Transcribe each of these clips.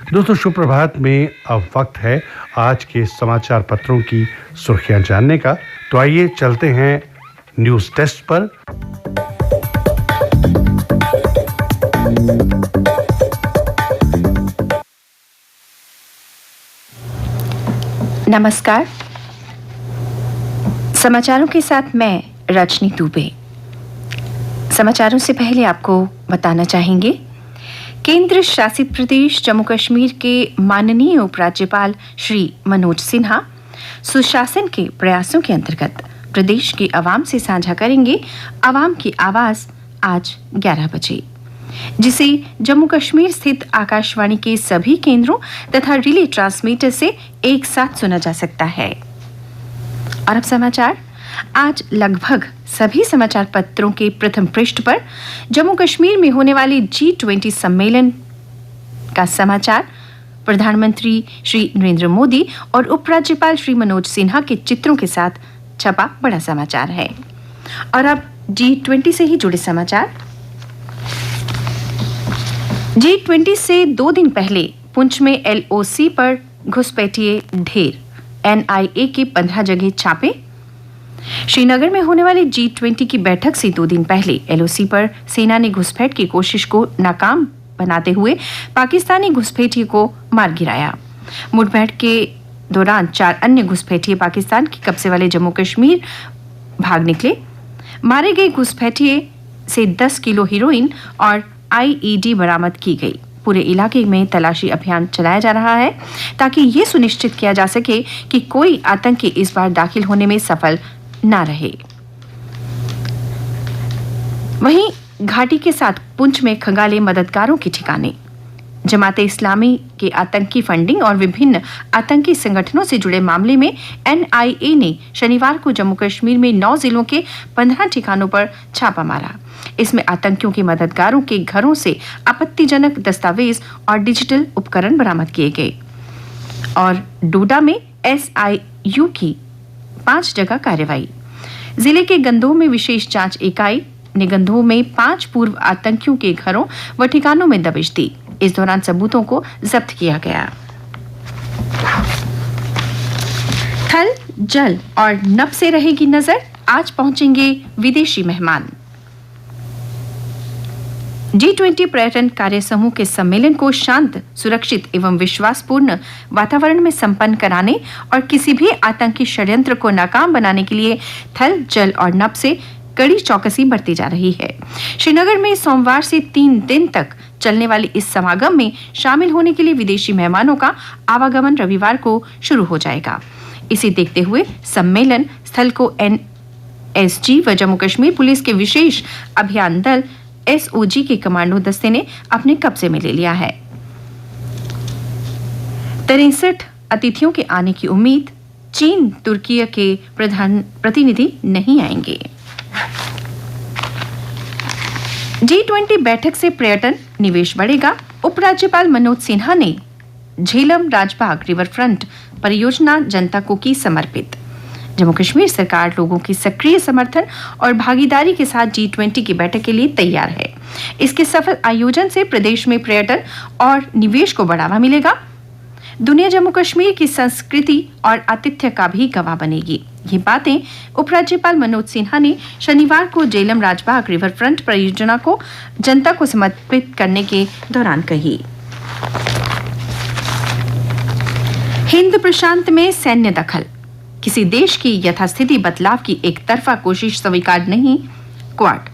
दोस्तों सुप्रभात में अब वक्त है आज के समाचार पत्रों की सुर्खियां जानने का। तो आइए चलते हैं न्यूज़ डेस्क पर। नमस्कार, समाचारों के साथ मैं रजनी दुबे। समाचारों से पहले आपको बताना चाहेंगे, केंद्र शासित प्रदेश जम्मू कश्मीर के माननीय उपराज्यपाल श्री मनोज सिन्हा सुशासन के प्रयासों के अंतर्गत प्रदेश की आवाम से साझा करेंगे आवाम की आवाज आज 11 बजे, जिसे जम्मू कश्मीर स्थित आकाशवाणी के सभी केंद्रों तथा रिले ट्रांसमीटर से एक साथ सुना जा सकता है। और अब समाचार। आज लगभग सभी समाचार पत्रों के प्रथम पृष्ठ पर जम्मू कश्मीर में होने वाले G20 सम्मेलन का समाचार प्रधानमंत्री श्री नरेंद्र मोदी और उपराज्यपाल श्री मनोज सिन्हा के चित्रों के साथ छपा बड़ा समाचार है। और अब G20 से ही जुड़े समाचार। G20 से 2 दिन पहले पुंछ में LOC पर घुसपैठिए ढेर, NIA के 15 जगह छापे। श्रीनगर में होने वाली G20 की बैठक से 2 दिन पहले LOC पर सेना ने घुसपैठ की कोशिश को नाकाम बनाते हुए पाकिस्तानी घुसपैठिए को मार गिराया। मुठभेड़ के दौरान 4 अन्य घुसपैठिए पाकिस्तान के कब्जे वाले जम्मू कश्मीर भाग निकले। मारे गए घुसपैठिए से 10 किलो हेरोइन और IED बरामद की गई। पूरे इलाके में तलाशी अभियान चलाया जा रहा है ताकि ये सुनिश्चित किया जा सके कि कोई आतंकी इस बार दाखिल होने में सफल ना रहे। वहीं घाटी के साथ पुंछ में खंगाले मददगारों के ठिकाने। जमाते इस्लामी के आतंकी फंडिंग और विभिन्न आतंकी संगठनों से जुड़े मामले में NIA ने शनिवार को जम्मू कश्मीर में 9 जिलों के 15 ठिकानों पर छापा मारा। इसमें आतंकियों के मददगारों के घरों से आपत्तिजनक दस्तावेज और डिजिटल उपकरण बरामद किए गए। और डोडा में SIU की 5 जगह कार्रवाई। जिले के गंदोह में विशेष जांच इकाई ने गंदोह में 5 पूर्व आतंकियों के घरों व ठिकानों में दबिश दी। इस दौरान सबूतों को जब्त किया गया। थल, जल और नभ से रहेगी नजर। आज पहुंचेंगे विदेशी मेहमान। G20 पर्यटन कार्य समूह के सम्मेलन को शांत, सुरक्षित एवं विश्वासपूर्ण वातावरण में संपन्न कराने और किसी भी आतंकी षड्यंत्र को नाकाम बनाने के लिए थल, जल और नभ से कड़ी चौकसी बरती जा रही है। श्रीनगर में सोमवार से 3 दिन तक चलने वाले इस समागम में शामिल होने के लिए विदेशी मेहमानों का आवागमन रविवार को शुरू हो जाएगा। इसे देखते हुए सम्मेलन स्थल को NSG व जम्मू कश्मीर पुलिस के विशेष अभियान दल SOG के कमांडो दस्ते ने अपने कब्जे में ले लिया है। 63 अतिथियों के आने की उम्मीद। चीन, तुर्की के प्रतिनिधि नहीं आएंगे। G20 बैठक से पर्यटन निवेश बढ़ेगा। उपराज्यपाल मनोज सिन्हा ने झेलम राजबाग रिवर फ्रंट परियोजना जनता को की समर्पित। जम्मू कश्मीर सरकार लोगों की सक्रिय समर्थन और भागीदारी के साथ G20 की बैठक के लिए तैयार है। इसके सफल आयोजन से प्रदेश में पर्यटन और निवेश को बढ़ावा मिलेगा। दुनिया जम्मू कश्मीर की संस्कृति और आतिथ्य का भी गवाह बनेगी। ये बातें उपराज्यपाल मनोज सिन्हा ने शनिवार को झेलम राजबाग रिवर फ्रंट परियोजना को जनता को समर्पित करने के दौरान कही। हिंद प्रशांत में सैन्य दखल, किसी देश की यथास्थिति बदलाव की एक तरफा कोशिश स्वीकार नहीं। क्वाड।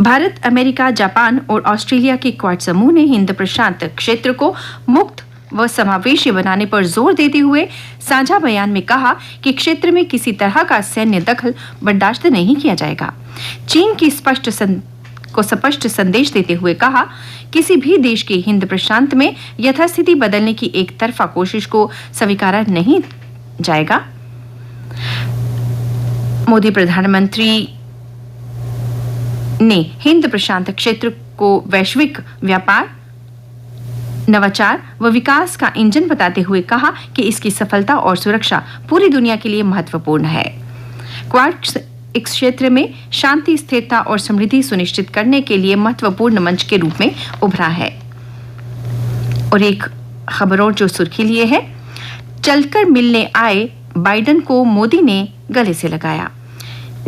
भारत, अमेरिका, जापान और ऑस्ट्रेलिया के क्वाड समूह ने हिंद प्रशांत क्षेत्र को मुक्त व समावेशी बनाने पर जोर देते हुए साझा बयान में कहा कि क्षेत्र में किसी तरह का सैन्य दखल बर्दाश्त नहीं किया जाएगा। चीन की स्पष्ट संदेश देते हुए कहा, किसी भी देश के हिंद प्रशांत में यथास्थिति बदलने की एक तरफा कोशिश को स्वीकारा नहीं जाएगा। मोदी प्रधानमंत्री ने हिंद प्रशांत क्षेत्र को वैश्विक व्यापार, नवाचार व विकास का इंजन बताते हुए कहा कि इसकी सफलता और सुरक्षा पूरी दुनिया के लिए महत्वपूर्ण है। क्वाड इस क्षेत्र में शांति, स्थिरता और समृद्धि सुनिश्चित करने के लिए महत्वपूर्ण मंच के रूप में उभरा है। और एक खबर और जो सुर्खी लिए है, चलकर मिलने आए बाइडेन को मोदी ने गले से लगाया।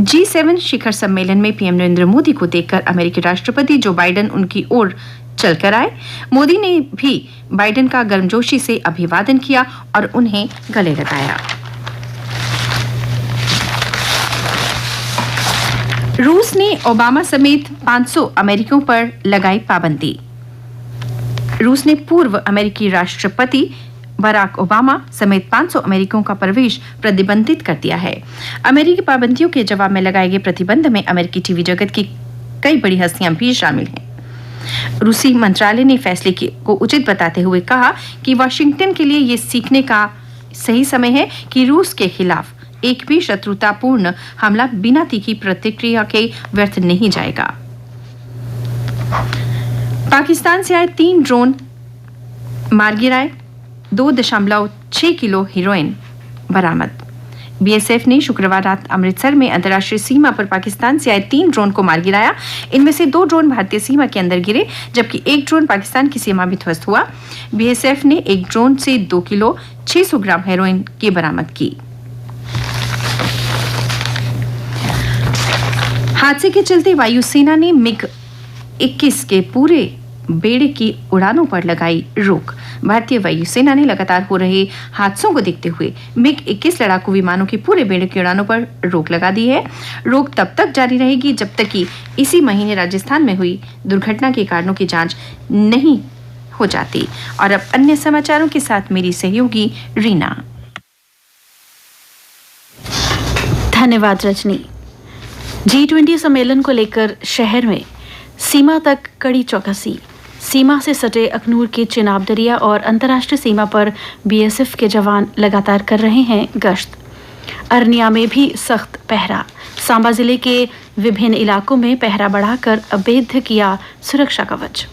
G7 शिखर सम्मेलन में पीएम नरेंद्र मोदी को देखकर अमेरिकी राष्ट्रपति जो बाइडेन उनकी ओर चलकर आए। मोदी ने भी बाइडेन का गर्मजोशी से अभिवादन किया और उन्हें गले लगाया। रूस ने ओबामा समेत 500 अमेरिकियों पर लगाई पाबंदी। रूस ने पूर्व अमेरिकी राष्ट्रपति बराक ओबामा समेत 500 अमेरिकियों का प्रवेश प्रतिबंधित कर दिया है। अमेरिकी पाबंदियों के जवाब में लगाए गए प्रतिबंध में अमेरिकी टीवी जगत की कई बड़ी हस्तियां भी शामिल हैं। रूसी मंत्रालय ने फैसले को उचित बताते हुए कहा कि वाशिंगटन के लिए यह सीखने का सही समय है कि रूस के खिलाफ एक भी शत्रुतापूर्ण हमला बिना तीखी प्रतिक्रिया के व्यर्थ नहीं जाएगा। पाकिस्तान से आए 3 ड्रोन मार गिराए, 2.6 किलो हेरोइन बरामद। बीएसएफ ने शुक्रवार रात अमृतसर में अंतर्राष्ट्रीय सीमा पर पाकिस्तान से आए 3 ड्रोन को मार गिराया। इनमें से 2 ड्रोन भारतीय सीमा के अंदर गिरे, जबकि 1 ड्रोन पाकिस्तान की सीमा में ध्वस्त हुआ। बीएसएफ ने 1 ड्रोन से 2 किलो 600 ग्राम हेरोइन की बरामद की। हादसे के चलते वायुसेना ने मिग 21 के पूरे बेड़े की उड़ानों पर लगाई रोक। भारतीय वायुसेना ने लगातार हो रहे हादसों को देखते हुए मिग 21 लड़ाकू विमानों की पूरे बेड़े की उड़ानों पर रोक लगा दी है। रोक तब तक जारी रहेगी जब तक कि इसी महीने राजस्थान में हुई दुर्घटना के कारणों की जांच नहीं हो जाती। और अब अन्य समाचारों के साथ मेरी सहयोगी रीना। धन्यवाद रजनी। G20 सम्मेलन को लेकर शहर में सीमा तक कड़ी चौकसी। सीमा से सटे अखनूर के चिनाब दरिया और अंतर्राष्ट्रीय सीमा पर बीएसएफ के जवान लगातार कर रहे हैं गश्त। अरनिया में भी सख्त पहरा। सांबा जिले के विभिन्न इलाकों में पहरा बढ़ाकर अभेद्य किया सुरक्षा कवच।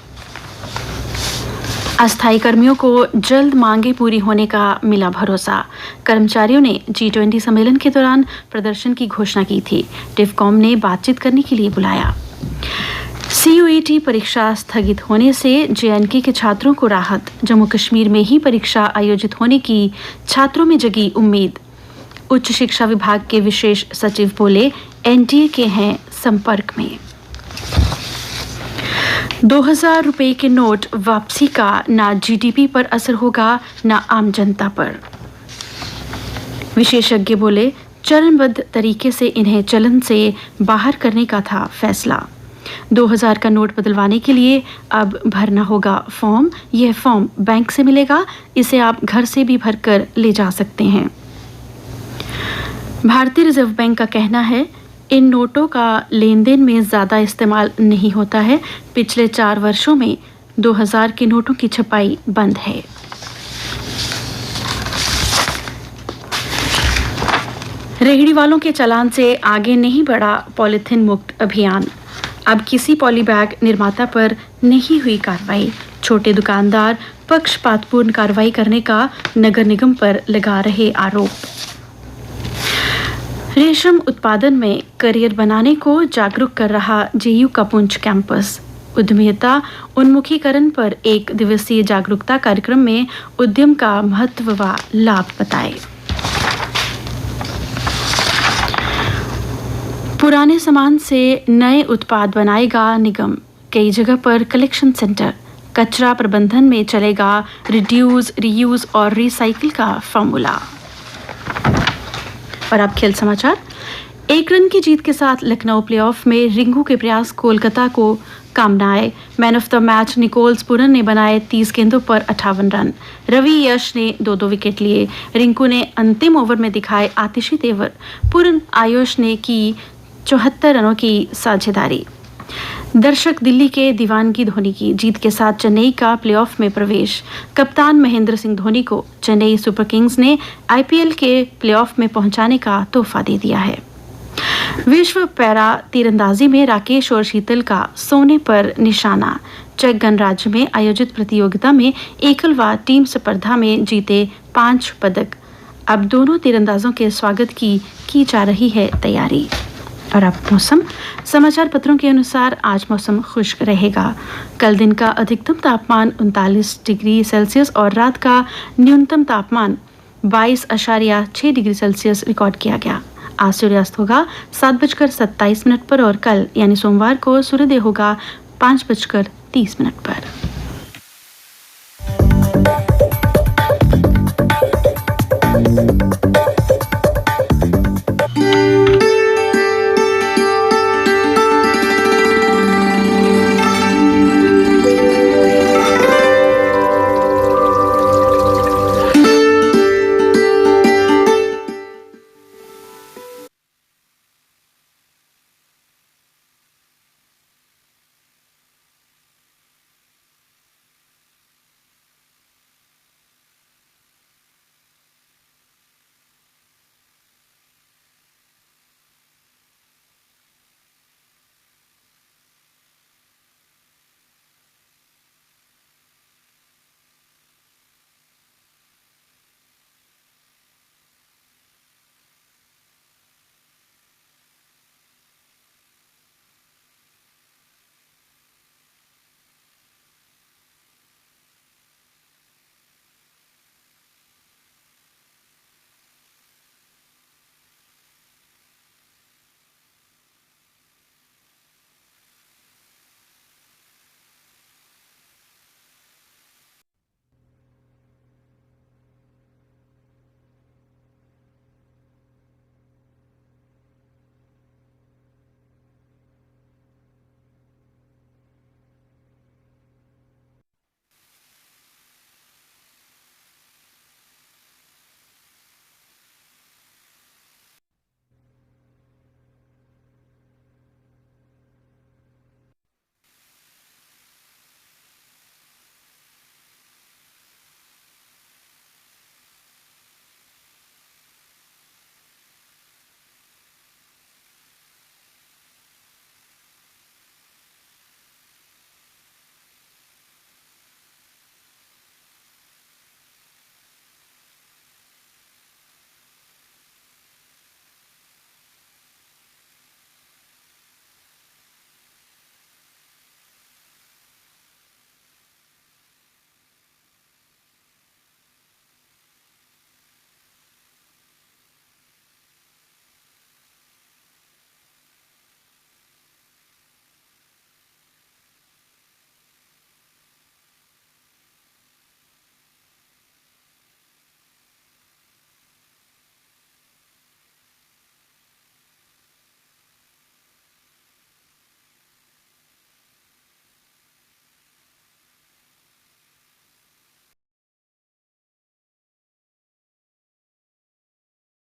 अस्थायी कर्मियों को जल्द मांगे पूरी होने का मिला भरोसा। कर्मचारियों ने G20 सम्मेलन के दौरान प्रदर्शन की घोषणा की थी। टिफकॉम ने बातचीत करने के लिए बुलाया। CUET परीक्षा स्थगित होने से JNK के छात्रों को राहत। जम्मू कश्मीर में ही परीक्षा आयोजित होने की छात्रों में जगी उम्मीद। उच्च शिक्षा विभाग के विशेष सचिव बोले, NDA के हैं संपर्क में। 2000 रुपए के नोट वापसी का ना GDP पर असर होगा ना आम जनता पर। विशेषज्ञ बोले, चरणबद्ध तरीके से इन्हें चलन से बाहर करने का था फैसला। 2000 का नोट बदलवाने के लिए अब भरना होगा फॉर्म। यह फॉर्म बैंक से मिलेगा, इसे आप घर से भी भरकर ले जा सकते हैं। भारतीय रिजर्व बैंक का कहना है, इन नोटों का लेन देन में ज़्यादा इस्तेमाल नहीं होता है। पिछले 4 वर्षों में 2000 के नोटों की छपाई बंद है। रेहड़ी वालों के चालान से आगे नहीं बढ़ा पॉलीथिन मुक्त अभियान। अब किसी पॉलीबैग निर्माता पर नहीं हुई कार्रवाई। छोटे दुकानदार पक्षपातपूर्ण कार्रवाई करने का नगर निगम पर लगा रहे आरोप। रेशम उत्पादन में करियर बनाने को जागरूक कर रहा JU का पुंछ कैंपस। उद्यमिता उन्मुखीकरण पर 1 दिवसीय जागरूकता कार्यक्रम में उद्यम का महत्व व लाभ बताए। पुराने सामान से नए उत्पाद बनाएगा निगम। कई जगह पर कलेक्शन सेंटर। कचरा प्रबंधन में चलेगा रिड्यूस, रीयूज और रिसाइकिल का फॉर्मूला। और अब खेल समाचार। 1 रन की जीत के साथ लखनऊ प्लेऑफ में रिंकू के प्रयास कोलकाता को काम न आए। Man of the match Nicholas Pooran ने बनाए 30 गेंदों पर 58 रन। रवि यश ने 2 विकेट लिए। रिंकू ने अंतिम ओवर में दिखाए आतिशी तेवर। पुरन आयुष ने की 74 रनों की साझेदारी। दर्शक दिल्ली के दीवानगी धोनी की जीत के साथ चेन्नई का प्लेऑफ में प्रवेश। कप्तान महेंद्र सिंह धोनी को चेन्नई सुपर किंग्स ने IPL के प्लेऑफ में पहुंचाने का तोहफा दे दिया है। विश्व पैरा तीरंदाजी में राकेश और शीतल का सोने पर निशाना। चेक गणराज्य में आयोजित प्रतियोगिता में एकल व टीम स्पर्धा में जीते 5 पदक। अब दोनों तीरंदाजों के स्वागत की जा रही है तैयारी। और अब मौसम। समाचार पत्रों के अनुसार आज मौसम खुश्क रहेगा। कल दिन का अधिकतम तापमान 39 डिग्री सेल्सियस और रात का न्यूनतम तापमान 22.6 डिग्री सेल्सियस रिकॉर्ड किया गया। आज सूर्यास्त होगा 7:27 पर और कल यानी सोमवार को सूर्योदय होगा 5:30 पर।